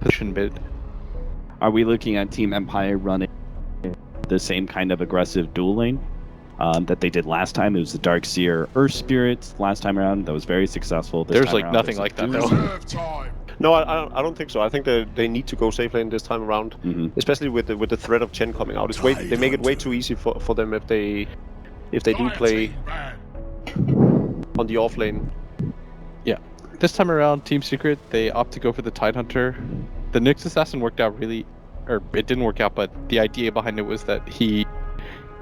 position mid. Are we looking at Team Empire running the same kind of aggressive dual lane that they did last time? It was the Dark Seer Earth Spirits last time around. That was very successful. There's like nothing like that though. No, I don't think so. I think they need to go safe lane this time around, especially with the threat of Chen coming out. They make it way too easy for them if they do play on the off lane. Yeah, this time around, Team Secret, they opt to go for the Tidehunter. The Nyx Assassin worked out really, or it didn't work out, but the idea behind it was that he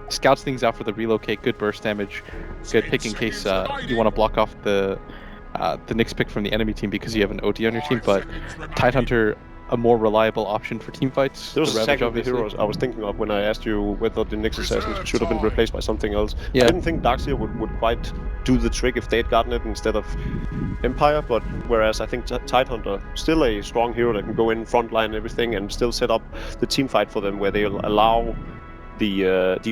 scouts things out for the relocate, good burst damage, good pick in case you want to block off the Nyx pick from the enemy team because you have an OD on your team, but Tidehunter, a more reliable option for team fights. There was exactly the heroes I was thinking of when I asked you whether the Nyx Assassins should have been replaced by something else. Yeah. I didn't think Darkseer would quite do the trick if they had gotten it instead of Empire, but whereas I think Tidehunter, still a strong hero that can go in, front line and everything, and still set up the team fight for them where they'll allow the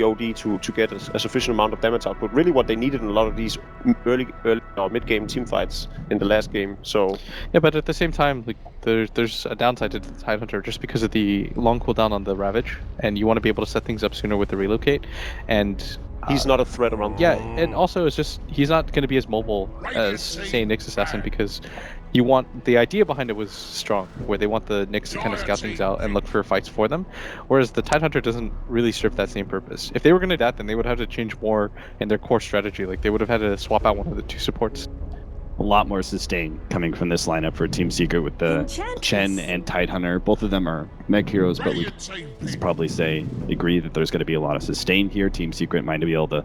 OD to get a sufficient amount of damage output. Really what they needed in a lot of these early or mid-game team fights in the last game. So yeah, but at the same time, like there's a downside to the Tidehunter just because of the long cooldown on the Ravage, and you want to be able to set things up sooner with the relocate, and he's not a threat around. Yeah, and also it's just he's not going to be as mobile as say Nyx Assassin because you want the idea behind it was strong, where they want the Nyx to kind of scout things out and look for fights for them, whereas the Tidehunter doesn't really serve that same purpose. If they were going to do that, then they would have to change more in their core strategy. Like they would have had to swap out one of the two supports. A lot more sustain coming from this lineup for Team Secret with the Chen and Tidehunter. Both of them are mech heroes, but we can probably agree that there's going to be a lot of sustain here. Team Secret might be able to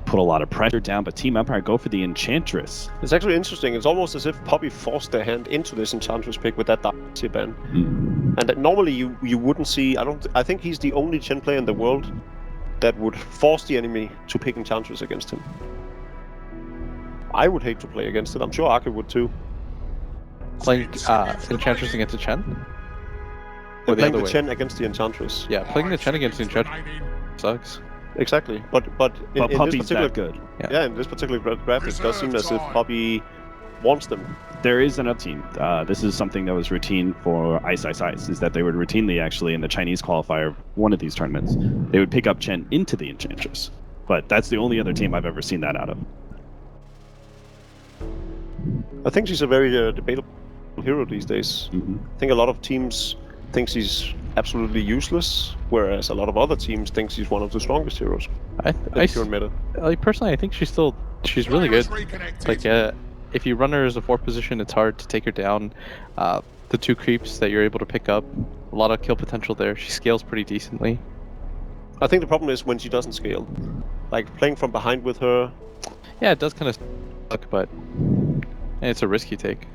put a lot of pressure down, but Team Empire go for the Enchantress. It's actually interesting. It's almost as if Poppy forced their hand into this Enchantress pick with that Darkseer ban. And that normally you wouldn't see. I think he's the only Chen player in the world that would force the enemy to pick Enchantress against him. I would hate to play against it. I'm sure Arke would too. Playing Enchantress against a Chen? Or playing the Chen against the Enchantress. Yeah, playing the Chen against the Enchantress sucks. Exactly, but in this particular good. Yeah, in this particular draft, it does seem as if Poppy wants them. There is another team. This is something that was routine for Ice, is that they would routinely actually in the Chinese qualifier of one of these tournaments, they would pick up Chen into the Enchantress. But that's the only other team I've ever seen that out of. I think she's a very debatable hero these days. I think a lot of teams think she's absolutely useless, whereas a lot of other teams think she's one of the strongest heroes. Personally, I think she's really good. Like, if you run her as a 4th position, it's hard to take her down. The 2 creeps that you're able to pick up, a lot of kill potential there. She scales pretty decently. I think the problem is when she doesn't scale. Like, playing from behind with her... Yeah, it does kind of suck, but it's a risk you take.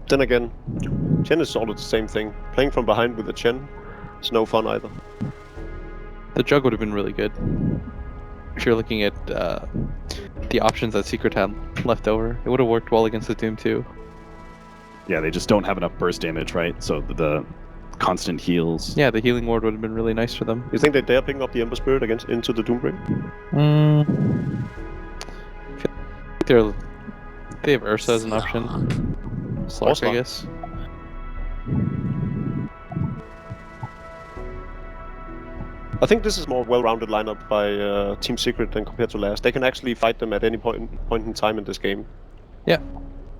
Then again, Chen is sort of the same thing. Playing from behind with the Chen is no fun either. The Jug would have been really good. If you're looking at the options that Secret had left over, it would have worked well against the Doom too. Yeah, they just don't have enough burst damage, right? So the constant heals. Yeah, the healing ward would have been really nice for them. You think they dare picking up the Ember Spirit into the Doombreak? They have Ursa as an option. Slark, I guess. I think this is a more well-rounded lineup by Team Secret than compared to last. They can actually fight them at any point in time in this game. Yeah,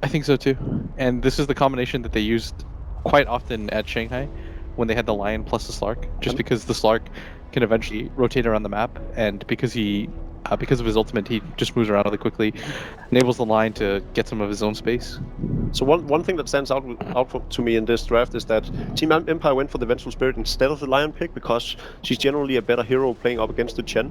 I think so too. And this is the combination that they used quite often at Shanghai when they had the Lion plus the Slark, just because the Slark can eventually rotate around the map, and because of his ultimate, he just moves around really quickly, enables the Lion to get some of his own space. So one thing that stands out to me in this draft is that Team Empire went for the Vengeful Spirit instead of the Lion pick because she's generally a better hero playing up against the Chen.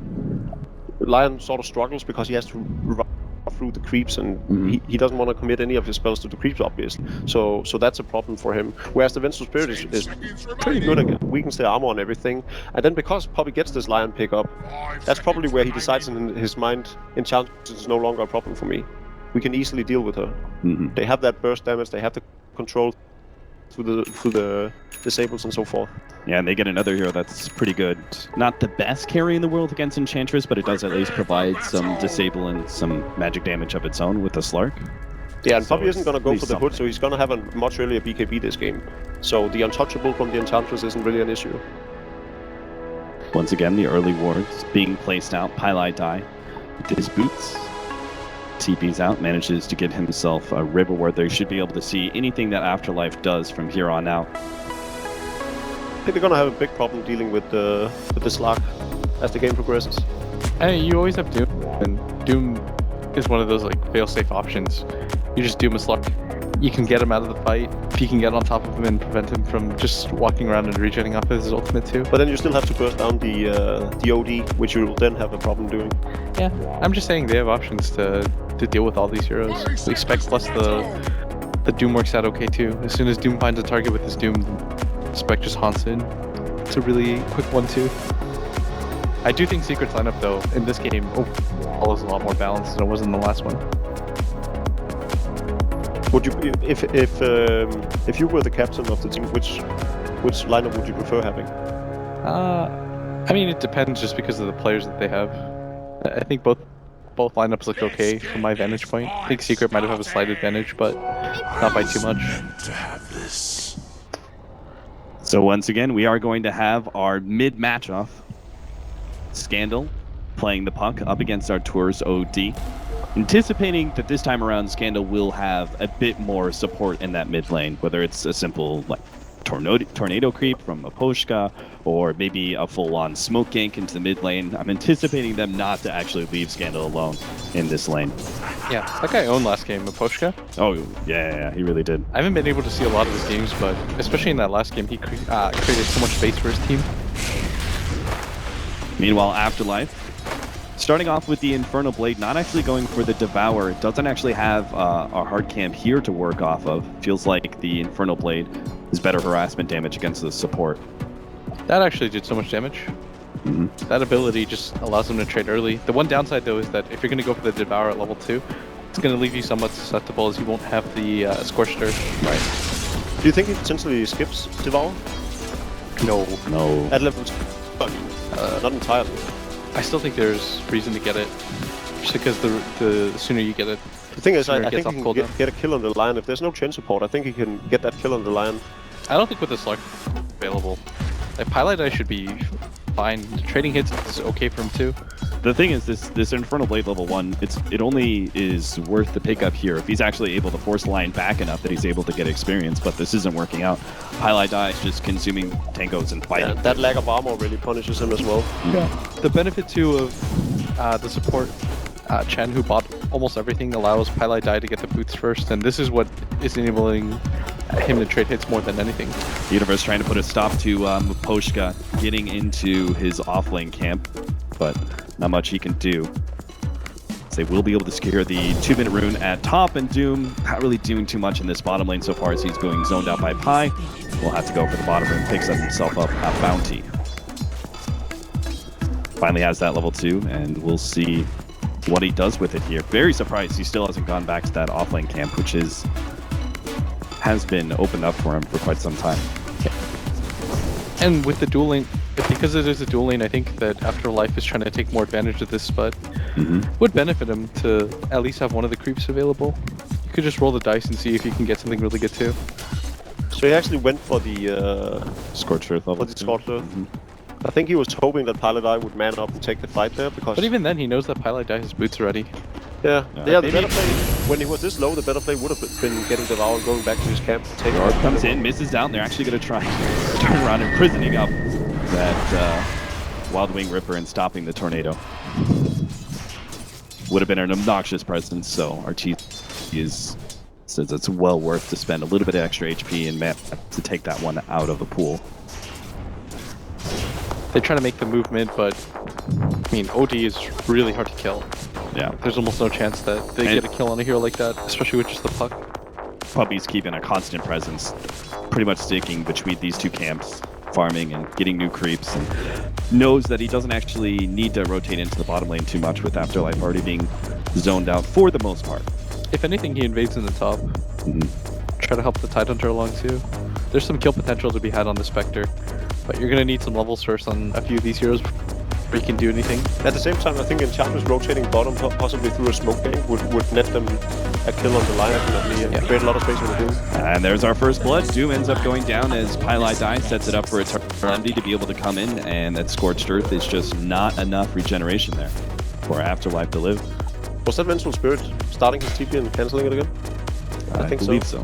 Lion sort of struggles because he has to run through the creeps, and he doesn't want to commit any of his spells to the creeps, obviously. So that's a problem for him. Whereas the Vengeful Spirit is pretty good again, weakens their armor and everything. And then because Poppy gets this Lion pick up, that's probably where he decides in his mind, Enchantress is no longer a problem for me. We can easily deal with her. They have that burst damage, they have the control through the disables and so forth. Yeah, and they get another hero that's pretty good. Not the best carry in the world against Enchantress, but it does at least provide some disable and some magic damage of its own with the Slark. Yeah, and So Poppy isn't it's going to at go least for the hood, something. so he's going to have a much earlier BKB this game. So the untouchable from the Enchantress isn't really an issue. Once again, the early wards being placed out. Pylai Die with his boots. TP's out, manages to get himself a river ward there. You should be able to see anything that Afterlife does from here on out. I think they're going to have a big problem dealing with the Slack as the game progresses. Hey, you always have Doom, and Doom is one of those like fail-safe options. You just Doom a Slug. You can get him out of the fight. If you can get on top of him and prevent him from just walking around and regenerating off his ultimate too. But then you still have to burst down the OD, which you'll then have a problem doing. Yeah, I'm just saying they have options to deal with all these heroes. The Spec plus the Doom works out okay too. As soon as Doom finds a target with his Doom, Spec just haunts in. It's a really quick 1-2. I do think Secret's lineup though in this game follows a lot more balanced than it was in the last one. Would you, if you were the captain of the team, which lineup would you prefer having? I mean, it depends just because of the players that they have. I think both lineups look okay from my vantage point. I think Secret might have a slight advantage, but not by too much. So once again, we are going to have our mid match-off. Scandal playing the puck up against our Tours OD. Anticipating that this time around, Scandal will have a bit more support in that mid lane, whether it's a simple like tornado creep from Aposhka, or maybe a full-on smoke gank into the mid lane. I'm anticipating them not to actually leave Scandal alone in this lane. Yeah, that guy owned last game, Aposhka. Oh, yeah, he really did. I haven't been able to see a lot of his games, but especially in that last game, he created so much space for his team. Meanwhile, Afterlife, starting off with the Infernal Blade, not actually going for the Devour. It doesn't actually have a hard camp here to work off of. Feels like the Infernal Blade is better harassment damage against the support. That actually did so much damage. Mm-hmm. That ability just allows them to trade early. The one downside though is that if you're going to go for the Devour at level 2, it's going to leave you somewhat susceptible as you won't have the Scorched Earth. Right. Do you think he potentially skips Devour? No. At level 2? Not entirely. I still think there's reason to get it, just because the sooner you get it. The thing is, I sooner it think gets he off can cooldown. get a kill on the line. If there's no chain support, I think he can get that kill on the line. I don't think with the Slug available, like Pilot Eye should be fine. Trading hits is okay for him too. The thing is, this Infernal Blade level 1, it only is worth the pickup here if he's actually able to force the line back enough that he's able to get experience, but this isn't working out. Pylai Die is just consuming tangos and fighting. Yeah, that lack of armor really punishes him as well. Yeah. The benefit too of the support Chen, who bought almost everything, allows Pylai Die to get the boots first, and this is what is enabling him to trade hits more than anything. The Universe trying to put a stop to Poshka getting into his offlane camp, but not much he can do. So they will be able to secure the 2-minute rune at top, and Doom not really doing too much in this bottom lane so far as he's going zoned out by Pi. Will have to go for the bottom rune, picks up himself up a bounty. Finally has that level 2, and we'll see what he does with it here. Very surprised he still hasn't gone back to that offlane camp, which has been opened up for him for quite some time. And with the dual lane, because it is a dual lane, I think that Afterlife is trying to take more advantage of this, but would benefit him to at least have one of the creeps available. You could just roll the dice and see if you can get something really good too. So he actually went for the Scorched Earth level. For the Scorched Earth. I think he was hoping that Pilot Eye would man up and take the fight there, because... But even then, he knows that Pilot Die has boots already. Yeah, the better play, when he was this low, the better play would have been getting Devour and going back to his camp to take North comes in, misses down. They're actually going to try and turn around, imprisoning up that Wild Wing Ripper and stopping the tornado. Would have been an obnoxious presence, so Archie says it's well worth to spend a little bit of extra HP and map to take that one out of the pool. They try to make the movement, but I mean, OD is really hard to kill. Yeah. There's almost no chance that they get a kill on a hero like that, especially with just the puck. Puppy's keeping a constant presence, pretty much sticking between these two camps, farming and getting new creeps, and knows that he doesn't actually need to rotate into the bottom lane too much with Afterlife already being zoned out for the most part. If anything, he invades in the top. Try to help the Tidehunter along too. There's some kill potential to be had on the Spectre, but you're going to need some levels first on a few of these heroes he can do anything. At the same time, I think Enchantress rotating bottom, possibly through a smoke gank, would net them a kill on the line, definitely, and create a lot of space for the Doom. And there's our first blood. Doom ends up going down as Pylai Die sets it up for Eternity to be able to come in, and that Scorched Earth is just not enough regeneration there for Afterlife to live. Was that Vengeful Spirit starting his TP and cancelling it again? I think believe so.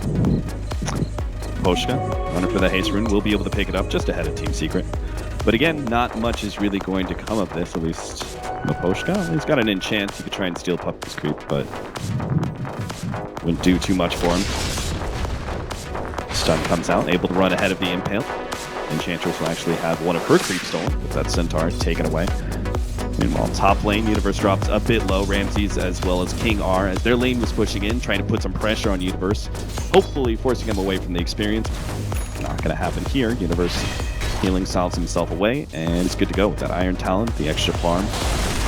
Poshka, running for the haste rune, will be able to pick it up just ahead of Team Secret. But again, not much is really going to come of this, at least Poshka. He's got an enchant. He could try and steal Puppy's creep, but wouldn't do too much for him. Stun comes out, able to run ahead of the Impale. Enchantress will actually have one of her creeps stolen, with that Centaur taken away. Meanwhile, top lane, Universe drops a bit low. Ramses as well as King R, as their lane was pushing in, trying to put some pressure on Universe, hopefully forcing him away from the experience. Not going to happen here. Universe healing solves himself away, and it's good to go with that Iron Talon. The extra farm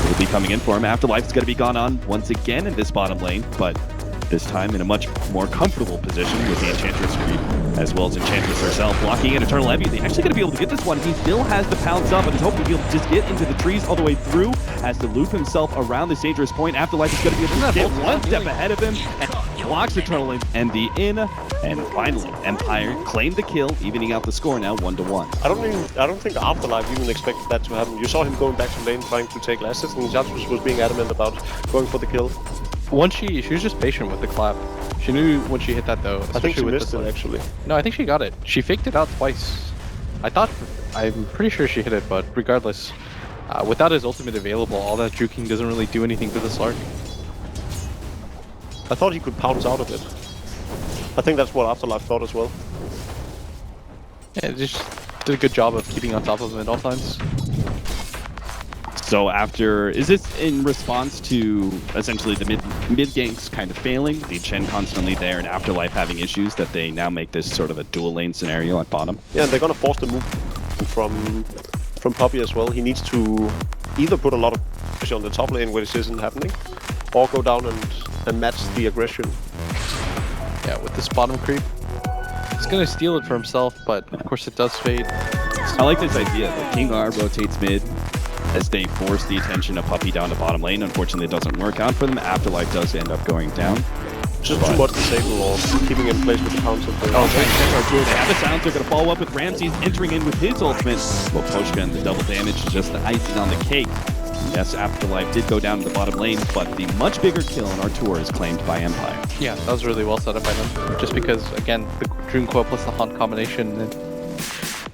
will be coming in for him. Afterlife's going to be gone on once again in this bottom lane, but this time in a much more comfortable position with the Enchantress creep, as well as Enchantress herself blocking in Eternal Heavy. They're actually going to be able to get this one. He still has the pounce up, but he's hoping to be able to just get into the trees all the way through, has to loop himself around this dangerous point. Afterlife is going to be able to get one step ahead of him and blocks Eternal and the in. And finally, Empire claimed the kill, evening out the score now 1-1. I don't think Afterlife even expected that to happen. You saw him going back to lane trying to take last hits, and Enchantress was being adamant about going for the kill. Once she was just patient with the clap. She knew when she hit that though. I think she with missed it actually. No, I think she got it. She faked it out twice. I'm pretty sure she hit it, but regardless, without his ultimate available, all that juking doesn't really do anything to the Slark. I thought he could pounce out of it. I think that's what Afterlife thought as well. Yeah, just did a good job of keeping on top of him at all times. So after, is this in response to essentially the mid ganks kind of failing, the Chen constantly there and Afterlife having issues, that they now make this sort of a dual lane scenario at bottom? Yeah, and they're gonna force the move from Puppy as well. He needs to either put a lot of pressure on the top lane where this isn't happening, or go down and match the aggression. Yeah, with this bottom creep, he's gonna steal it for himself, but of course it does fade. I like this idea that King R rotates mid as they force the attention of Puppy down to bottom lane. Unfortunately, it doesn't work out for them. Afterlife does end up going down. Just too much disable or keeping in place with the pounce of the... They have the sounds. They're going to follow up with Ramses entering in with his ultimate. Well, Poshka and the double damage is just the icing on the cake. Yes, Afterlife did go down to the bottom lane, but the much bigger kill in our tour is claimed by Empire. Yeah, that was really well set up by them. Just because, again, the Dream Coil plus the Haunt combination, and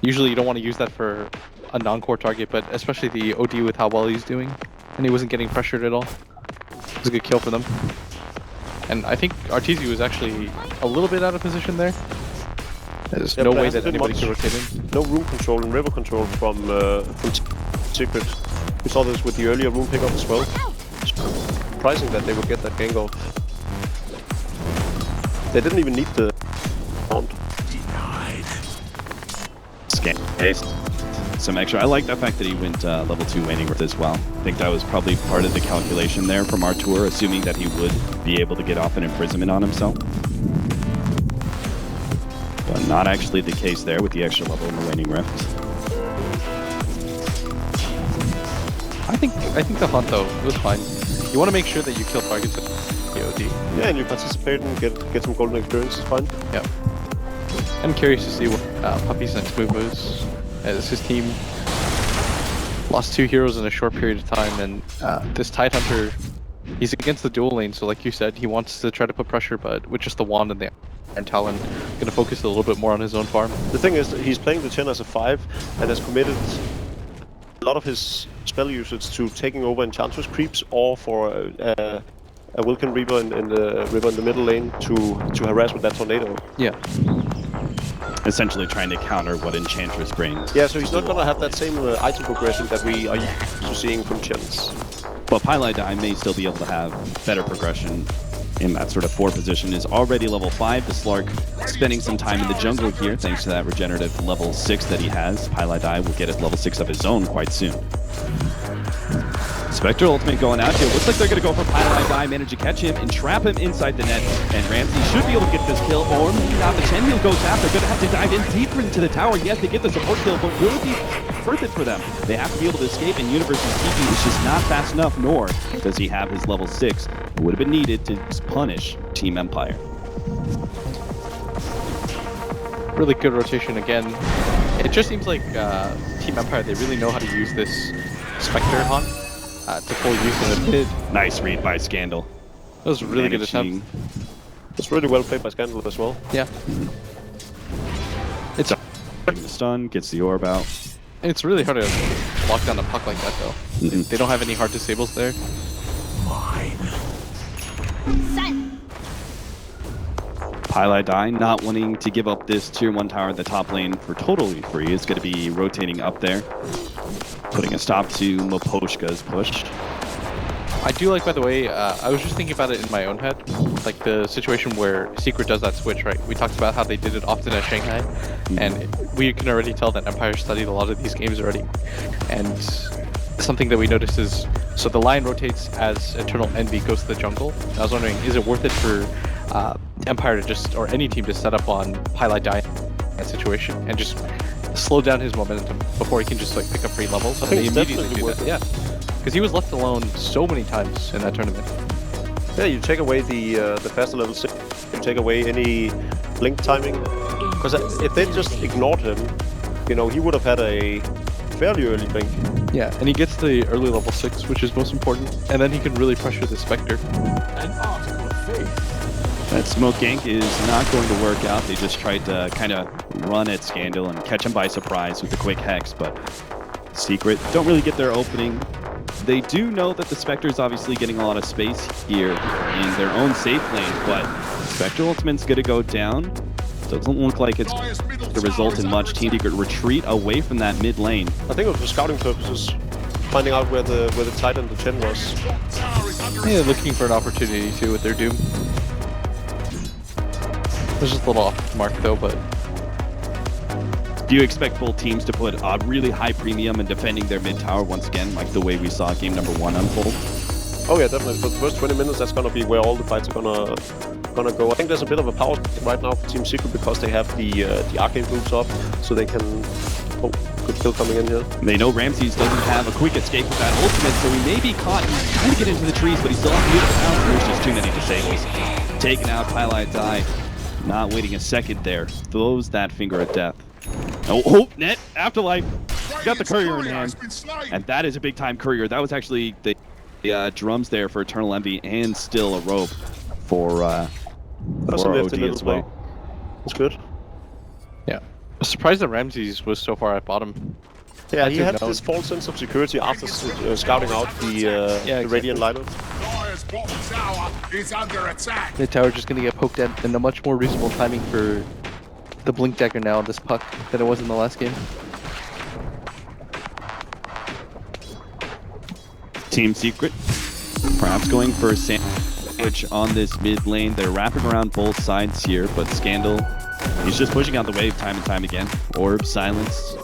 usually you don't want to use that for a non-core target, but especially the OD with how well he's doing, and he wasn't getting pressured at all. It was a good kill for them. And I think Arteezy was actually a little bit out of position there. There's no way that anybody could rotate in. No room control and river control from Secret. We saw this with the earlier room pickup as well. Surprising that they would get that gank off. They didn't even need the Haunt. Some extra. I like the fact that he went level 2 waning with as well. I think that was probably part of the calculation there from our tour, assuming that he would be able to get off an imprisonment on himself. But not actually the case there with the extra level in the waning rift. I think the Hunt though was fine. You want to make sure that you kill targets with the OD. Yeah, and you participate and get some golden experience is fine. Yeah. I'm curious to see what Puppy's next move is, as his team lost 2 heroes in a short period of time, and this Tidehunter, he's against the dual lane, so like you said, he wants to try to put pressure, but with just the wand and the Iron Talon, gonna focus a little bit more on his own farm. The thing is, he's playing the Chen as a 5, and has committed a lot of his spell usage to taking over Enchantress creeps, or for a Wilken Reaper in the river in the middle lane to harass with that tornado. Yeah. Essentially trying to counter what Enchantress brings. Yeah, so he's not gonna have that same item progression that we are used to seeing from Chens. But Pylai Die may still be able to have better progression in that sort of 4 position. Is already level 5. The Slark spending some time in the jungle here thanks to that regenerative level 6 that he has. Pylai Die will get his level 6 of his own quite soon. Spectre ultimate going out here. Looks like they're going to go for Pylon Die, manage to catch him and trap him inside the net. And Ramsey should be able to get this kill, or maybe not. The 10 heal goes out. They're going to have to dive in deeper into the tower. Yes, they get the support kill, but will it be worth it for them? They have to be able to escape, and Universe's TP is just not fast enough, nor does he have his level 6. It would have been needed to punish Team Empire. Really good rotation again. It just seems like Team Empire, they really know how to use this Spectre hunt to full use in the mid. Nice read by Scandal. That was a really good attempt. It's really well played by Scandal as well. Yeah. It's getting the stun, gets the orb out. It's really hard to lock down a puck like that though. They don't have any hard disables there. Pylai Die not wanting to give up this tier 1 tower in the top lane for totally free. Is going to be rotating up there, putting a stop to Moposhka's push. I do like, by the way, I was just thinking about it in my own head, like the situation where Secret does that switch, right? We talked about how they did it often at Shanghai, and we can already tell that Empire studied a lot of these games already. And something that we noticed is, so the line rotates as Eternal Envy goes to the jungle. I was wondering, is it worth it for Empire to just, or any team to set up on Pylai Die in that situation and just slow down his momentum before he can just like pick up free levels? I think and it's they immediately definitely do worth that. Yeah. Because he was left alone so many times in that tournament. Yeah, you take away the faster level 6, you take away any blink timing. Because if they just ignored him, you know, he would have had a fairly early blink. Yeah, and he gets the early level 6, which is most important, and then he can really pressure the Spectre. That smoke gank is not going to work out. They just tried to kind of run at Scandal and catch him by surprise with the quick hex, but Secret don't really get their opening. They do know that the Spectre is obviously getting a lot of space here in their own safe lane, but Spectre Ultimate's going to go down. Doesn't look like it's to result in much. Team Secret retreat away from that mid lane. I think it was for scouting purposes, finding out where the Titan, the Chen was. Yeah, looking for an opportunity too with their Doom. There's just a little off the mark though, but do you expect both teams to put a really high premium in defending their mid tower once again, like the way we saw game number 1 unfold? Oh yeah, definitely. For the first 20 minutes, that's gonna be where all the fights are gonna go. I think there's a bit of a power right now for Team Secret because they have the arcane boots up, so they can. Oh, good kill coming in here. They know Ramses doesn't have a quick escape with that ultimate, so he may be caught. He's trying to get into the trees, but he's still on beautiful pounds. There's just too many disables. Taken out, Pylai Die. Not waiting a second there. Throws that finger of death. Oh, net, Afterlife. Got the courier in hand. And that is a big time courier. That was actually the drums there for Eternal Envy and still a rope for OD as well. That's good. yeah. I was surprised that Ramses was so far at bottom. Yeah, he had this false sense of security after scouting out the Radiant lineup. The tower just gonna get poked at in a much more reasonable timing for the Blink Dagger now on this puck than it was in the last game. Team Secret perhaps going for a sandwich on this mid lane. They're wrapping around both sides here, but Scandal, he's just pushing out the wave time and time again. Orb, silence,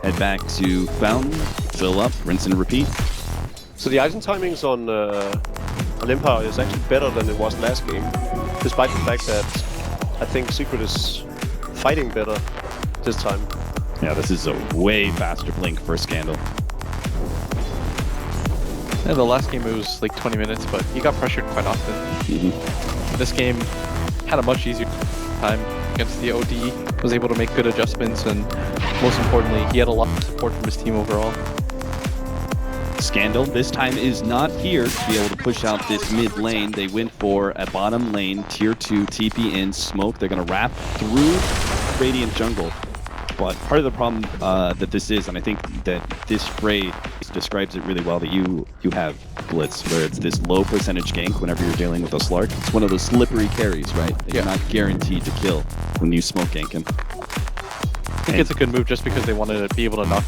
head back to Fountain, fill up, rinse and repeat. So the icing timings on Empire is actually better than it was last game, despite the fact that I think Secret is fighting better this time. Yeah, this is a way faster blink for Scandal. Yeah, the last game it was like 20 minutes, but he got pressured quite often. This game had a much easier time against the OD, was able to make good adjustments, and most importantly, he had a lot of support from his team overall. Scandal this time is not here to be able to push out this mid lane. They went for a bottom lane, tier 2 TP in smoke. They're going to wrap through Radiant jungle. But part of the problem that this is, and I think that this phrase describes it really well, that you have Blitz, where it's this low percentage gank whenever you're dealing with a Slark. It's one of those slippery carries, right? That you're not guaranteed to kill when you smoke gank him. I think it's a good move just because they wanted to be able to knock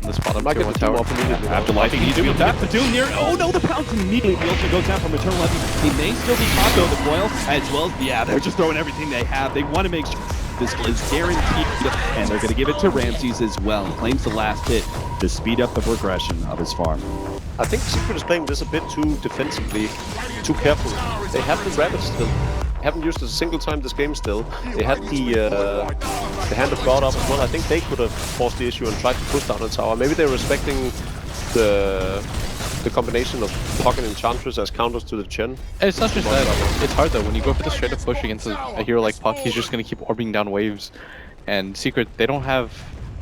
this bottom Might tier get 1 the team tower. off immediately. Afterlife, he's doing that. The Doom near. Oh no, the pounce immediately. The ultimate goes down from Eternal Envy. He may still be caught though, the foil, as well as, yeah, they're just throwing everything they have. They want to make sure this is guaranteed, and they're going to give it to Ramses as well. He claims the last hit to speed up the progression of his farm. I think Secret is playing this a bit too defensively, too carefully. They have the rabbit still. They haven't used it a single time this game still. They had the Hand of God up as well. I think they could have forced the issue and tried to push down the tower. Maybe they're respecting the combination of Puck and Enchantress as counters to the Chen. And it's not just that. It's hard though. When you go for the straight up push against a hero like Puck, he's just going to keep orbiting down waves. And Secret, they don't have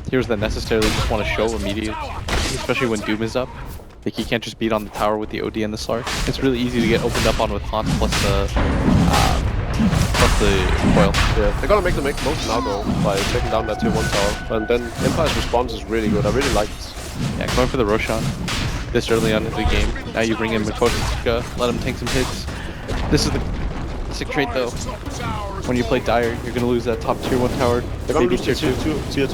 heroes that necessarily just want to show immediate, especially when Doom is up. Like, you can't just beat on the tower with the OD and the Slark. It's really easy to get opened up on with Haunt plus the coil. Yeah, they're gonna make the most now though by taking down that tier 1 tower. And then Empire's response is really good. I really like it. Yeah, going for the Roshan this early on in the game. Now you bring in Mikoshka, let him tank some hits. This is the sick trait though. When you play Dire, you're gonna lose that top tier 1 tower. They're gonna lose tier 2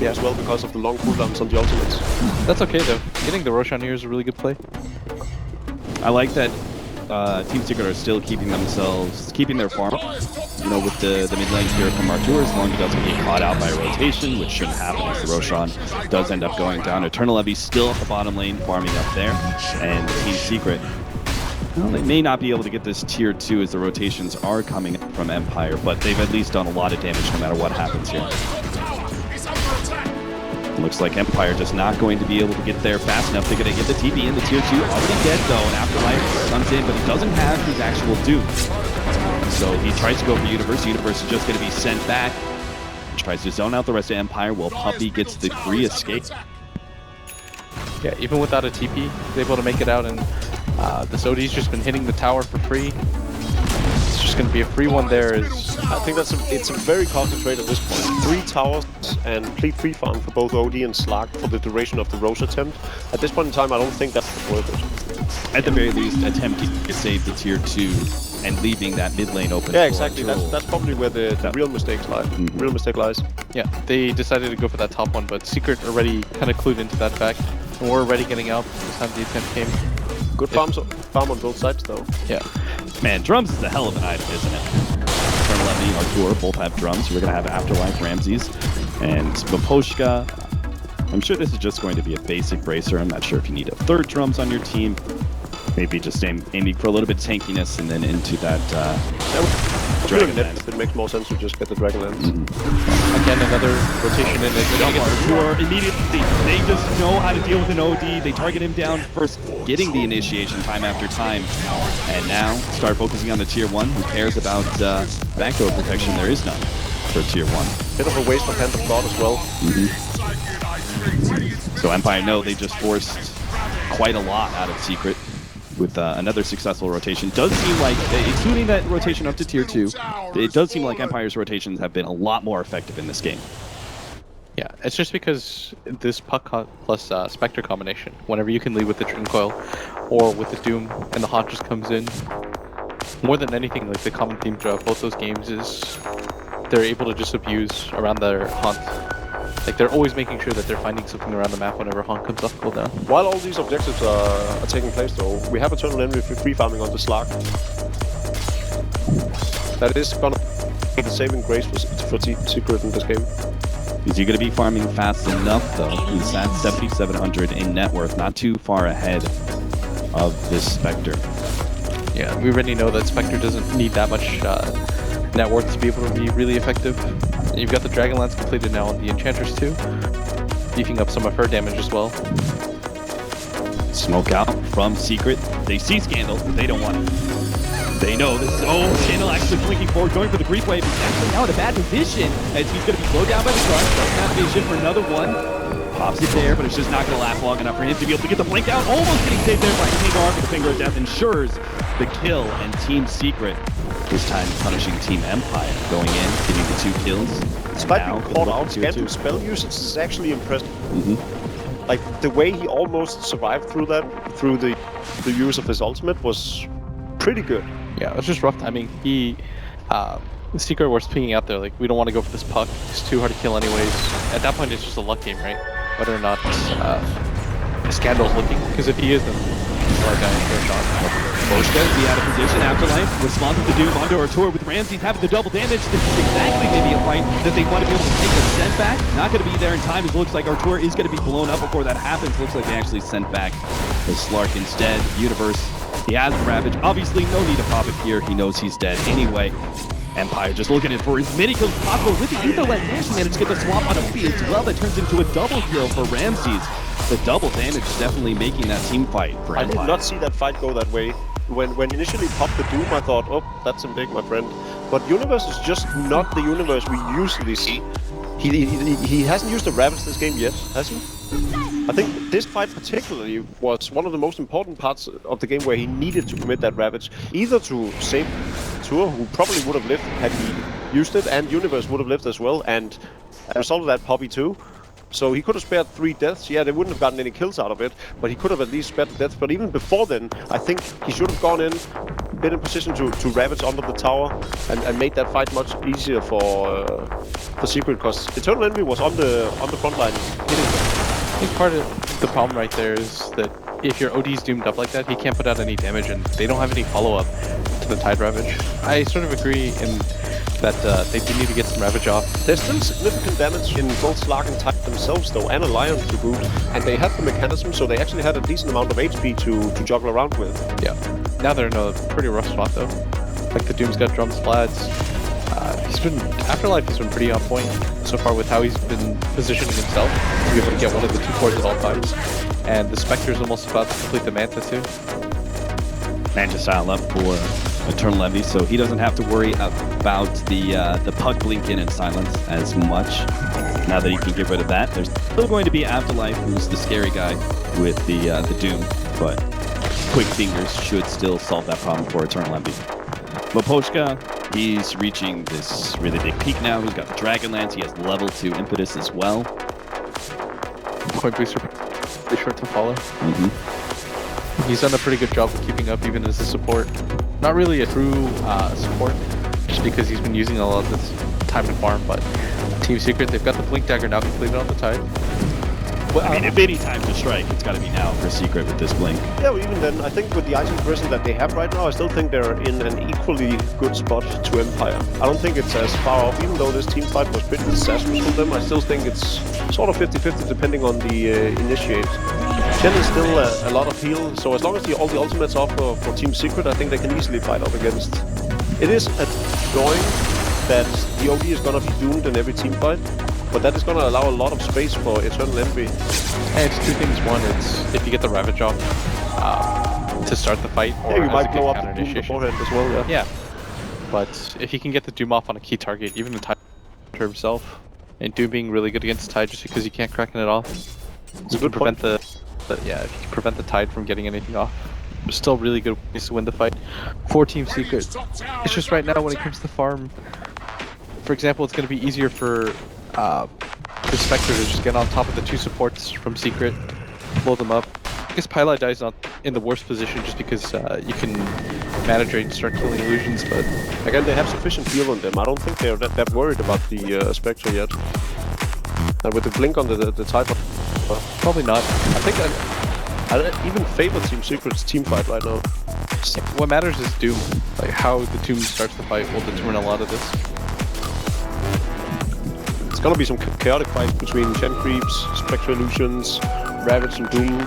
yeah, as well because of the long cooldowns on the ultimates. That's okay though. Getting the Roshan here is a really good play. I like that Team Secret are still keeping their farm. You know, with the mid lane here from Artur, as long as he doesn't get caught out by a rotation, which shouldn't happen as the Roshan does end up going down. Eternal Levy still at the bottom lane, farming up there, and Team Secret, well, they may not be able to get this tier 2 as the rotations are coming from Empire, but they've at least done a lot of damage no matter what happens here. Looks like Empire just not going to be able to get there fast enough. They're going to get the TP in. The tier 2 already dead though, and Afterlife comes in, but he doesn't have his actual Doom. So he tries to go for Universe. Universe is just going to be sent back. He tries to zone out the rest of Empire while Puppey gets the free escape. Yeah, even without a TP, he's able to make it out, and this OD's just been hitting the tower for free. It's just going to be a free one there. I think it's a very concentrated at this point. 3 towers and complete free farm for both OD and Slark for the duration of the Rose attempt. At this point in time, I don't think that's worth it. At the very least, attempting to save the tier 2 and leaving that mid lane open. Yeah, exactly. That's probably where the real mistakes lie. Real mistake lies. Yeah, they decided to go for that top one, but Secret already kind of clued into that fact, and we're already getting out by the time the attempt came. Good farm on both sides, though. Yeah. Man, drums is a hell of an item, isn't it? Eternal Levy, Artur both have drums. We're going to have Afterlife, Ramses, and Maposhka. I'm sure this is just going to be a basic bracer. I'm not sure if you need a third drums on your team. Maybe just aiming for a little bit of tankiness and then into that Dragonlance. It makes more sense to just get the Dragonlance. Again, another rotation in it. Artur immediately, they just know how to deal with an OD. They target him down first, getting the initiation time after time. And now start focusing on the tier 1. Who cares about backdoor protection? There is none for tier 1. Bit of a waste of Hand of God as well. So Empire know they just forced quite a lot out of Secret with another successful rotation. Does seem like, including that rotation up to tier 2, it does seem like Empire's rotations have been a lot more effective in this game. Yeah, it's just because this Puck plus Spectre combination, whenever you can lead with the Trin Coil or with the Doom and the Haunt just comes in, more than anything, like the common theme throughout both those games is they're able to just abuse around their Haunt. Like, they're always making sure that they're finding something around the map whenever Haunt comes off cooldown. While all these objectives are taking place, though, we have Eternal Envy free farming on the Slark. That is gonna be the saving grace for Secret in this game. Is he going to be farming fast enough, though? He's at 7,700 in net worth, not too far ahead of this Spectre. Yeah, we already know that Spectre doesn't need that much net worth to be able to be really effective. You've got the Dragonlance completed now on the Enchantress too, beefing up some of her damage as well. Smoke out from Secret. They see Scandal, but they don't want it. They know this. Oh, Scandal actually blinking forward, going for the creep wave. He's actually now in a bad position as he's going to be slowed down by the Slark. Doesn't have vision for another one. Pops it there, but it's just not going to last long enough for him to be able to get the blink out. Almost getting saved there by Hagar, but the Finger of Death ensures the kill, and Team Secret this time punishing Team Empire, going in, getting the 2 kills. Despite being caught out, Scandal's spell usage is actually impressive. Like, the way he almost survived through that, through the use of his ultimate, was pretty good. Yeah, it was just rough timing. The Secret was pinging out there, like, we don't want to go for this Puck. It's too hard to kill anyways. At that point, it's just a luck game, right? Whether or not Scandal's looking. Because if he is, then he's our guy for a shot. Boschka is out of position. Afterlife responds with the Doom onto Artur with Ramses having the double damage. This is exactly maybe a fight that they want to be able to take a send back. Not going to be there in time. It looks like Artur is going to be blown up before that happens. Looks like they actually sent back the Slark instead. Universe, he has the Ravage. Obviously, no need to pop it here. He knows he's dead anyway. Empire just looking in for as many kills as possible with the Etherlet. Managed to get the swap on a B as well. That turns into a double kill for Ramses. The double damage is definitely making that team fight for Empire. I did not see that fight go that way. When initially popped the Doom, I thought, oh, that's a big, my friend. But Universe is just not the Universe we usually see. He hasn't used the Ravage this game yet, has he? I think this fight particularly was one of the most important parts of the game where he needed to commit that Ravage, either to save Tour, who probably would have lived had he used it, and Universe would have lived as well, and as a result of that, Poppy too. So he could have spared 3 deaths. Yeah, they wouldn't have gotten any kills out of it, but he could have at least spared the deaths. But even before then, I think he should have gone in, been in position to Ravage under the tower, and made that fight much easier for Secret, because Eternal Envy was on the front line hitting them. I think part of the problem right there is that if your OD's doomed up like that, he can't put out any damage, and they don't have any follow-up to the Tide Ravage. I sort of agree in that they do need to get some Ravage off. There's still significant damage in both Slark and Tide themselves, though, and Alliance to boot, and they had the mechanism, so they actually had a decent amount of HP to juggle around with. Yeah. Now they're in a pretty rough spot, though. Like, the Doom's got drum splats. Afterlife has been pretty on point so far with how he's been positioning himself to be able to get one of the 2 cores at all times. And the Spectre's almost about to complete the Manta too. Manta style up for Eternal Envy, so he doesn't have to worry about the Pug Blinking and Silence as much. Now that he can get rid of that, there's still going to be Afterlife, who's the scary guy with the Doom, but Quick Fingers should still solve that problem for Eternal Envy. Mapochka, he's reaching this really big peak now. He's got the Dragonlance. He has level 2 impetus as well. Point booster, pretty short to follow. He's done a pretty good job of keeping up even as a support. Not really a true support, just because he's been using a lot of this time to farm, but Team Secret, they've got the Blink Dagger now completed on the Tide. Well, I mean, if any time to strike, it's got to be now for Secret with this Blink. Yeah, well, even then, I think with the item prison that they have right now, I still think they're in an equally good spot to Empire. I don't think it's as far off, even though this team fight was pretty disastrous for them. I still think it's sort of 50-50 depending on the initiate. Chen is still a lot of heal, so as long as all the ultimates are for Team Secret, I think they can easily fight up against. It is annoying that the OD is gonna be doomed in every team fight, but that is going to allow a lot of space for Eternal Envy. And it's 2 things. One, it's if you get the Ravage off to start the fight, or yeah, you might a blow good up the Doom beforehand as well, yeah. Yeah, but if he can get the Doom off on a key target, even the Tide himself, and Doom being really good against Tide just because you can't crack it off, you can prevent if you can prevent the Tide from getting anything off. Still really good ways to win the fight for Team Secret. It's just right now when it comes to farm, for example, it's going to be easier for the Spectre to just get on top of the 2 supports from Secret, blow them up. I guess Pylai Dai's not in the worst position just because you can manage and start killing illusions, but again, they have sufficient heal on them. I don't think they're that worried about the Spectre yet. And with the Blink on the type of... probably not. I think I even favor Team Secret's team fight right now. What matters is Doom. Like, how the Doom starts the fight will determine a lot of this. It's gonna be some chaotic fights between Chen Creeps, Spectre Illusions, Ravage and Doom.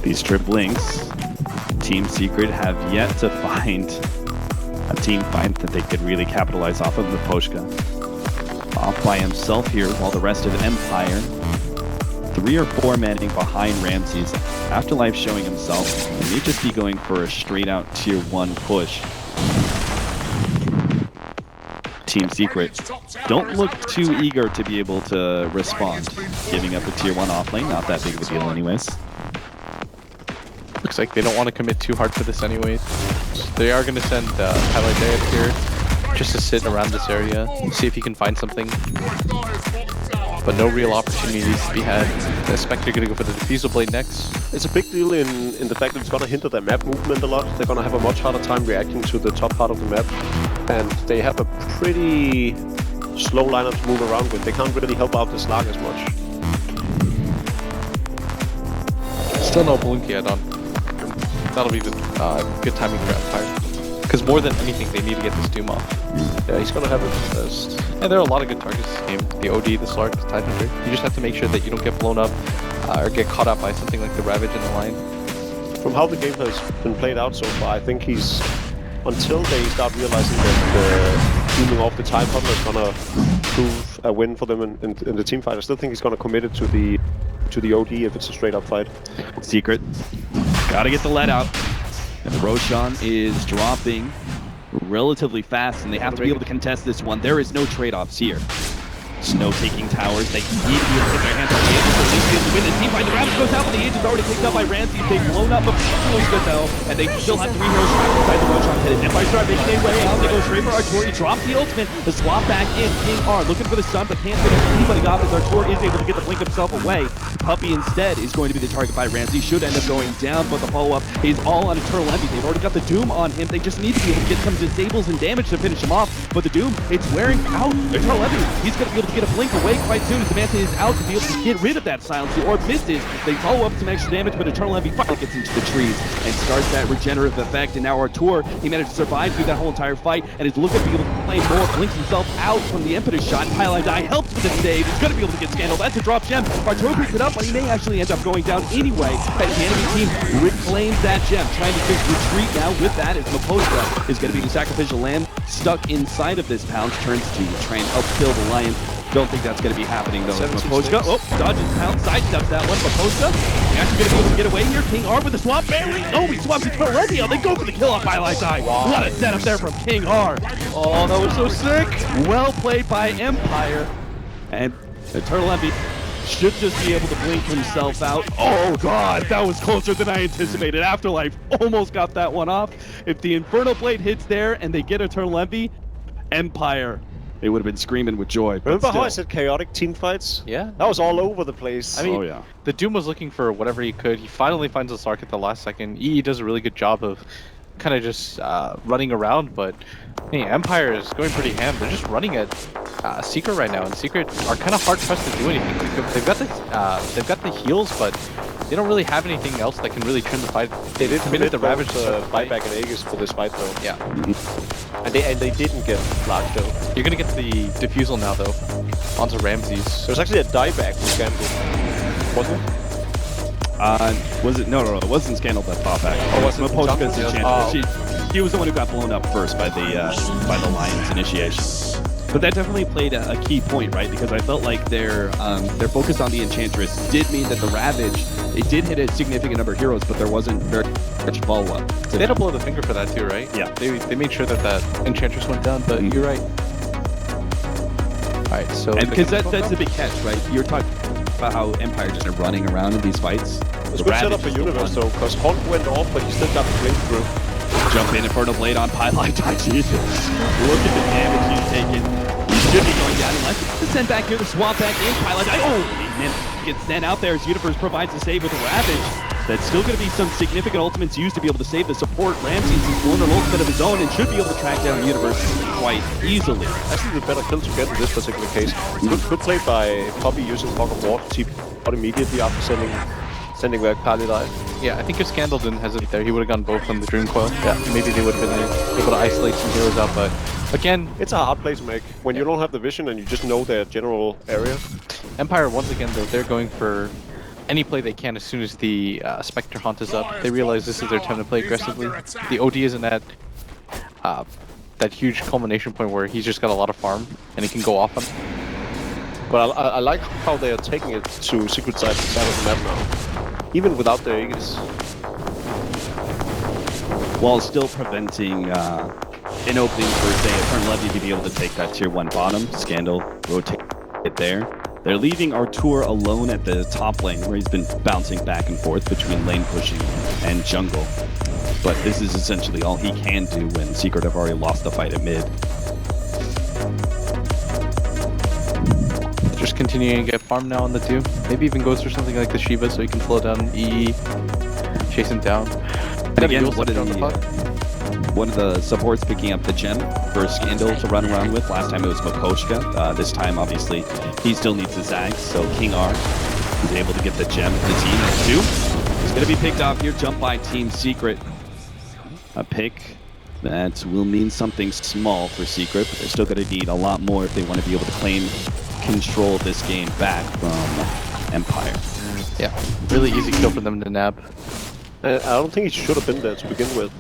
These trip blinks, Team Secret have yet to find a team fight that they could really capitalize off of. Mapochka off by himself here, while the rest of Empire, 3 or 4 manning behind Ramses. Afterlife showing himself, and may just be going for a straight out tier 1 push. Team Secret don't look too eager to be able to respond. Giving up a tier 1 offlane, not that big of a deal anyways. Looks like they don't want to commit too hard for this anyways. They are going to send Pylai Dai up here just to sit around this area and see if he can find something. But no real opportunities to be had. The Spectre going to go for the Diffusal Blade next. It's a big deal in the fact that it's going to hinder their map movement a lot. They're going to have a much harder time reacting to the top part of the map. And they have a pretty slow lineup to move around with. They can't really help out the Slark as much. Still no blink yet on. That'll be the good timing for Empire. Because more than anything, they need to get this Doom off. Yeah, he's gonna have it first. And there are a lot of good targets this game. The OD, the Slark, the Tidehunter. You just have to make sure that you don't get blown up or get caught up by something like the Ravage in the line. From how the game has been played out so far, I think he's... Until they start realizing that dooming off the Tidehunter is gonna prove a win for them in the team fight, I still think he's gonna commit it to the OD if it's a straight up fight. Secret. Gotta get the lead out. And Roshan is dropping relatively fast, and they have to be able to contest this one. There is no trade-offs here. Snow taking towers. They need to be able to get their hands on the Aegis to at least be able to win this team fight. The Ravage goes out, but the Aegis already picked up by Ramsey. They've blown up a close good though, and they still have 3 heroes trapped inside the Roshan pit. Empire start making their way out. They go straight for Artur. He drops the ultimate. The swap back in. King R looking for the stun, but can't finish anybody off as Artur is able to get the blink himself away. Puppey instead is going to be the target by Ramsey. Should end up going down, but the follow-up is all on Eternal Envy. They've already got the Doom on him. They just need to be able to get some disables and damage to finish him off. But the Doom, it's wearing out. Eternal Envy, he's going to be able to get a blink away quite soon as the Manta is out to be able to get rid of that silence. The orb misses. They follow up some extra damage, but Eternal Envy finally gets into the trees and starts that regenerative effect. And now Artur, he managed to survive through that whole entire fight and is looking to be able to play more, blinks himself out from the Impetus shot. Highlight Die helps with the save. He's going to be able to get Scandal. That's a drop gem. Artur picks it up, but he may actually end up going down anyway. As the enemy team reclaims that gem, trying to just retreat now with that as Maposta is going to be the sacrificial lamb stuck inside of this Pounce, turns to try and help kill the Lion. Don't think that's going to be happening though. Maposta, dodges Pounce, sidesteps that one. Maposta, actually going to be able to get away here. King R with the swap, barely. Oh, he swaps Eternal Envy out. They go for the kill off Highlight Die. Wow. What a setup there from King R. Oh, that was so sick! Well played by Empire. And Eternal Envy should just be able to blink himself out. Oh god, that was closer than I anticipated. Afterlife almost got that one off. If the Inferno Blade hits there and they get Eternal Envy, Empire, they would have been screaming with joy. Remember how I said chaotic team fights? Yeah. That was all over the place. I mean, oh yeah. The Doom was looking for whatever he could. He finally finds the Slark at the last second. EE does a really good job of kind of just running around, but hey, Empire is going pretty ham. They're just running at Secret right now, and Secret are kind of hard pressed to do anything. They've got the heals, but they don't really have anything else that can really turn the fight. They did commit the Ravage buyback and Aegis for this fight though. Yeah. And they didn't get Lark though. You're gonna get the Diffusal now though, onto Ramses. There was actually a dieback with Scandal, wasn't it? Was it? No, it wasn't Scandal that fought back. Oh, was it Maposta's Jungle? Enchantress. He was the one who got blown up first by the Lion's initiation. But that definitely played a key point, right? Because I felt like their focus on the Enchantress did mean that the Ravage, it did hit a significant number of heroes, but there wasn't very much follow-up. They had to blow the finger for that too, right? Yeah. They made sure that Enchantress went down, but you're right. Alright, so... And because that's a big catch, right? You're talking about how Empire just are running around in these fights. It's a good setup for Universe though, because Hulk went off, but he still got the blink through. Jump in Inferno Blade on Pylite. Jesus. Look at the damage he's taking. He should be going down unless it's sent back here to swap back in. Pylite. Oh, man, gets sent out there as Universe provides the save with a Ravage. That's still going to be some significant ultimates used to be able to save the support. Ramsey has blown an ultimate of his own and should be able to track down Universe quite easily. Actually, the better kill to get in this particular case. Good play by Puppey using Fog of War to TP out immediately after sending back Pally. Yeah, I think if Scandal didn't hesitate there, he would have gone both on the Dream Coil. Yeah, maybe they would have been able to isolate some heroes out, but again... It's a hard play to make when you don't have the vision and you just know their general area. Empire, once again, though, they're going for any play they can as soon as the Spectre Haunt is up. They realize this is their time to play aggressively. The OD isn't at that huge culmination point where he's just got a lot of farm and he can go off on. But I like how they are taking it to Secret side of the map now, even without the Aegis. While still preventing an opening for, say, Eternal Levy to be able to take that tier 1 bottom. Scandal rotate it there. They're leaving Artur alone at the top lane, where he's been bouncing back and forth between lane pushing and jungle. But this is essentially all he can do when Secret have already lost the fight at mid. Just continuing to get farm now on the 2. Maybe even goes for something like the Shiva so he can slow down EE, chase him down. And again, one of the supports picking up the gem for Scandal to run around with. Last time it was Makoshka. This time, obviously, he still needs the Zags, so King R is able to get the gem for the team at 2. It's going to be picked off here, jump by Team Secret. A pick that will mean something small for Secret, but they're still going to need a lot more if they want to be able to claim control of this game back from Empire. Yeah, really easy kill for them to nab. I don't think he should have been there to begin with.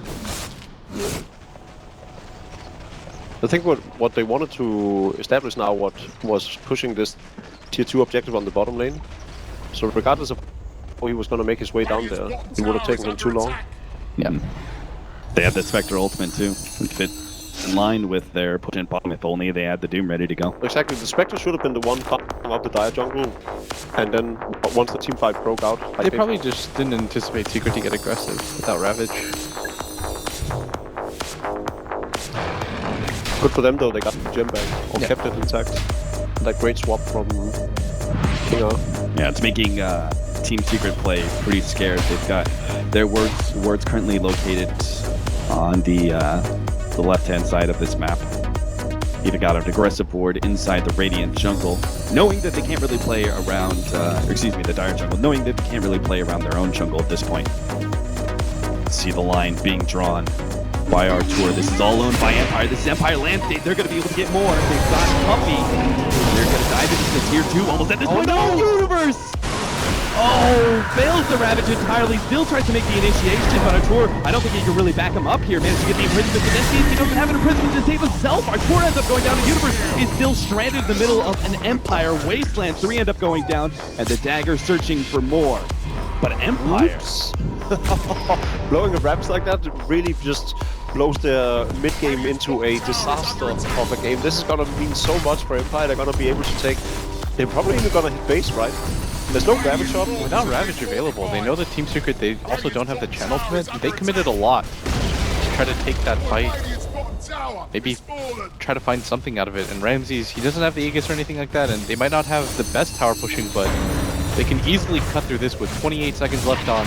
I think what they wanted to establish now was pushing this tier 2 objective on the bottom lane. So regardless of how he was going to make his way down there, it would have taken him too long. Yeah. They have the Spectre ultimate too, which fit in line with their potent bottom if only they had the Doom ready to go. Exactly, the Spectre should have been the one farming up the Dire jungle, and then once the team fight broke out... They probably just didn't anticipate Secret to get aggressive without Ravage. Good for them though, they got the gem back, or kept it intact. That great swap from King R. Yeah, it's making Team Secret play pretty scared. They've got their wards currently located on the left-hand side of this map. Either got an aggressive ward inside the Radiant jungle, knowing that they can't really play around, the Dire jungle, knowing that they can't really play around their own jungle at this point. See the line being drawn by Artur. This is all owned by Empire. This is Empire landscape. They're going to be able to get more. They've got Puppy. They're going to dive into the tier 2 almost at this point. No! Universe! Oh, fails the Ravage entirely. Still tries to make the initiation, but Artur, I don't think he can really back him up here. Managed to get the imprisonment, but then sees he doesn't have an imprisonment to save himself. Artur ends up going down. The Universe is still stranded in the middle of an Empire wasteland. 3 end up going down, and the Dagger searching for more. But Empire... Blowing a Raps like that really just blows their mid-game into a disaster of a game. This is gonna mean so much for Empire. They're gonna be able to take... They're probably even gonna hit base, right? There's no Ravage up. Without Ravage available, they know that Team Secret, they also don't have the channel commit. They committed a lot to try to take that fight. Maybe try to find something out of it. And Ramses, he doesn't have the Aegis or anything like that, and they might not have the best tower pushing, but they can easily cut through this with 28 seconds left on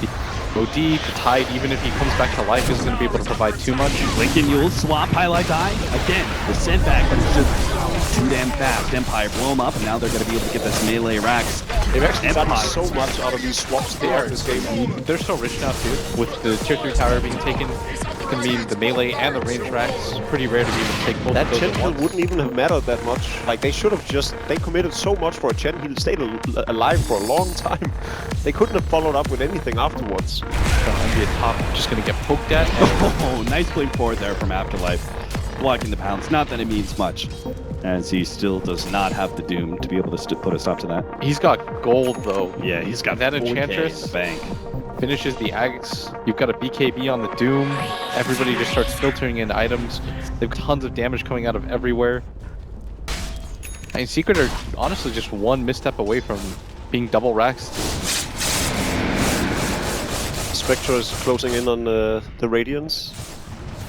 the OD. The Tide, even if he comes back to life, isn't going to be able to provide too much. Lincoln Yule swap, highlight die. Again, the setback, but it's just too damn fast. Empire blow him up, and now they're going to be able to get this melee racks. They've actually gotten so much out of these swaps throughout this game. They're so rich now too. With the tier 3 tower being taken, it can mean the melee and the range racks. Pretty rare to be able to take both That of those Chen at kill once. wouldn't even have mattered that much. Like, they should have just... They committed so much for a Chen, he stayed alive for a long time. They couldn't have followed up with anything afterwards. Gonna be a top, just gonna get poked at. Oh, nice play forward there from Afterlife. Blocking the pounds. Not that it means much, as he still does not have the Doom to be able to put a stop to that. He's got gold though. Yeah, he's got that 4K Enchantress. in the bank. Finishes The Axe. You've got a BKB on the Doom. Everybody just starts filtering in items. They've got tons of damage coming out of everywhere. I mean, Secret are honestly just one misstep away from being double racks. Spectre is closing in on the Radiance.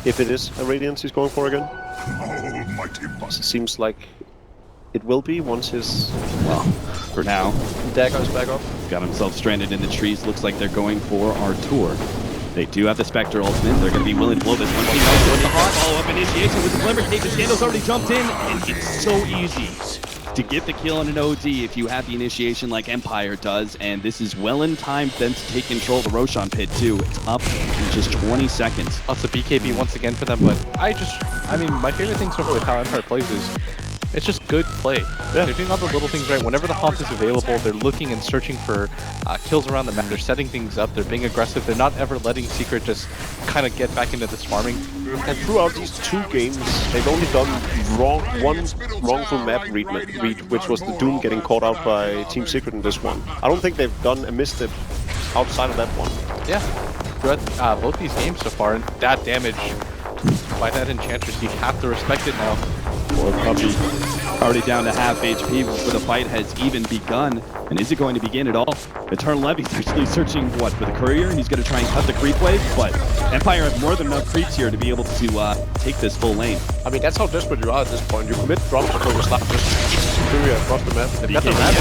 If it is a Radiance he's going for again. Seems like it will be once his For now, dagger is back up. got himself stranded in the trees. Looks like they're going for Artur. They do have the Spectre ultimate. They're going to be willing to blow this one. With the hot follow-up initiation with the Glimmer Cake. The Scandal's already jumped in, and it's so easy to get the kill on an OD if you have the initiation like Empire does. And this is well in time for them to take control of the Roshan pit too. It's up in just 20 seconds. Lots of BKB once again for them, but I mean, my favorite thing so far with how Empire plays is it's just good play. Yeah. They're doing all the little things right. Whenever the Haunt is available, they're looking and searching for kills around the map. They're setting things up. They're being aggressive. They're not ever letting Secret just kind of get back into this farming. And throughout these 2 games, they've only done one wrongful map read, which was the Doom getting caught out by Team Secret in this one. I don't think they've done a misstep outside of that one. Yeah, throughout both these games so far, and that damage by that Enchantress, you have to respect it now. Poor Puppy already down to half HP before the fight has even begun. And is it going to begin at all? Eternal Levy's actually searching, what, for the Courier? He's going to try and cut the creep wave, but Empire have more than enough creeps here to be able to take this full lane. I mean, that's how desperate you are at this point. You commit drops to the slap, just Superior across the map. They've got the Ravage.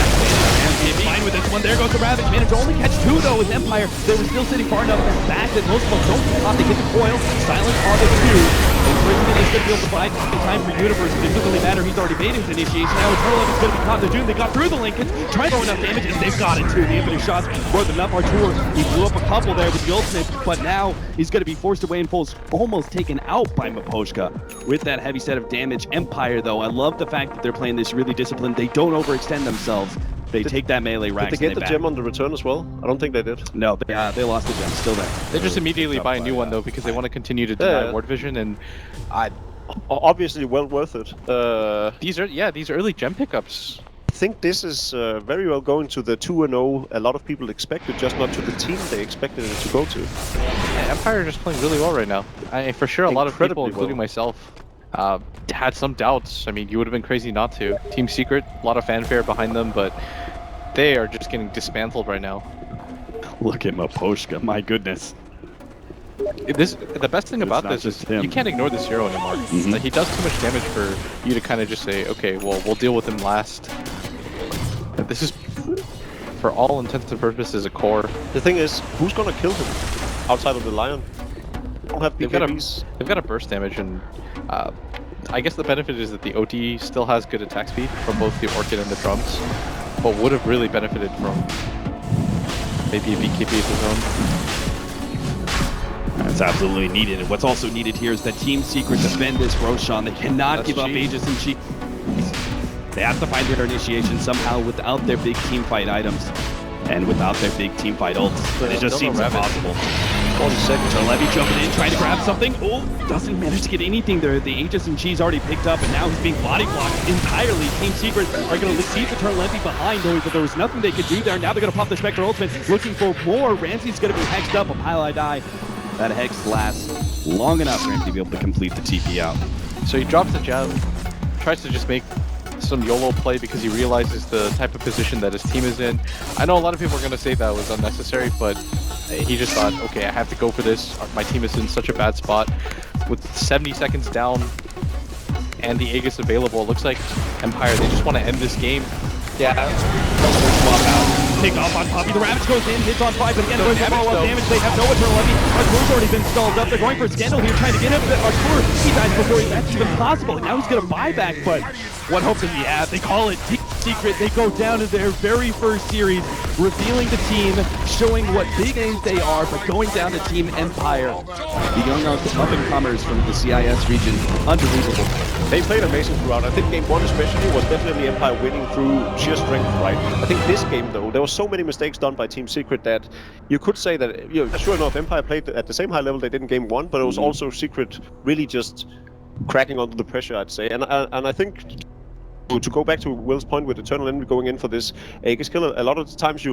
Fine with this one. There goes the Ravage. Managed to only catch 2 though with Empire. They were still sitting far enough back that most folks don't come off. They get the coil. Silence on the 2. Brisbane is going to be able to buy time for Universe, but it doesn't really matter. He's already made his initiation. Now Eternal Levy's going to be caught in the Doom. They got through the Lincoln, trying to throw enough damage, and they've got it too. The infinite shots more than enough. Artur, he blew up a couple there with the ultimate, but now he's going to be forced away and Foles almost taken out by Miposhka with that heavy set of damage. Empire, though, I love the fact that they're playing this really disciplined. They don't overextend themselves. They take that melee rack. Did they get the gem on the return as well? I don't think they did. No, they lost the gem. Still there. They just immediately buy a new one though because they want to continue to deny ward vision, and obviously well worth it. these early gem pickups. I think this is very well going to the 2-0 a lot of people expected, just not to the team they expected it to go to. Yeah, Empire are just playing really well right now. For sure, a lot of people, including myself, had some doubts. I mean, you would have been crazy not to. Team Secret, a lot of fanfare behind them, but they are just getting dismantled right now. Look at Miposhka, my goodness. The best thing about this is you can't ignore this hero anymore. Like, he does too much damage for you to kind of just say, okay, well, we'll deal with him last. But this is, for all intents and purposes, a core. The thing is, who's gonna kill him outside of the Lion? They don't have BKBs. They've got a burst damage, and I guess the benefit is that the OT still has good attack speed from both the Orchid and the Drums, but would have really benefited from maybe a BKB of his own. That's absolutely needed. And what's also needed here is that Team Secret defend this Roshan. They cannot give up Aegis and Chi. They have to find their initiation somehow without their big team fight items and without their big team fight ults. It just seems impossible. 40 seconds. So Levy jumping in, trying to grab something. Oh, doesn't manage to get anything there. The Aegis and Chi's already picked up, and now he's being body blocked entirely. Team Secret are going to leave the turn Levy behind, knowing that there was nothing they could do there. Now they're going to pop the Spectre Ultimate, looking for more. Ramsey's going to be hexed up. A pile I die. That hex lasts long enough for him to be able to complete the TP out. So he drops the gem, tries to just make some YOLO play because he realizes the type of position that his team is in. I know a lot of people are going to say that was unnecessary, but he just thought, okay, I have to go for this. My team is in such a bad spot. With 70 seconds down and the Aegis available, it looks like Empire, they just want to end this game. Yeah. Swap out. Pick off on Poppy. The Ravage goes in, hits on 5, but again, going for follow-up damage. They have no Eternal Levy. Artur's already been stalled up. They're going for Scandal here, trying to get him. But Artur, he dies before that's even possible. Now he's going to buy back, but what hope does he have? They call it Team Secret. They go down to their very first series, revealing the team, showing what big names they are, but going down to Team Empire. The young up-and-comers from the CIS region, unbelievable. They played amazing throughout. I think game 1 especially was definitely Empire winning through sheer strength, right? I think this game, though, there were so many mistakes done by Team Secret that you could say that, you know, sure enough, Empire played at the same high level they did in game 1, but it was also Secret really just cracking under the pressure, I'd say. And I think, to go back to Will's point with Eternal Envy going in for this Aegis kill, a lot of the times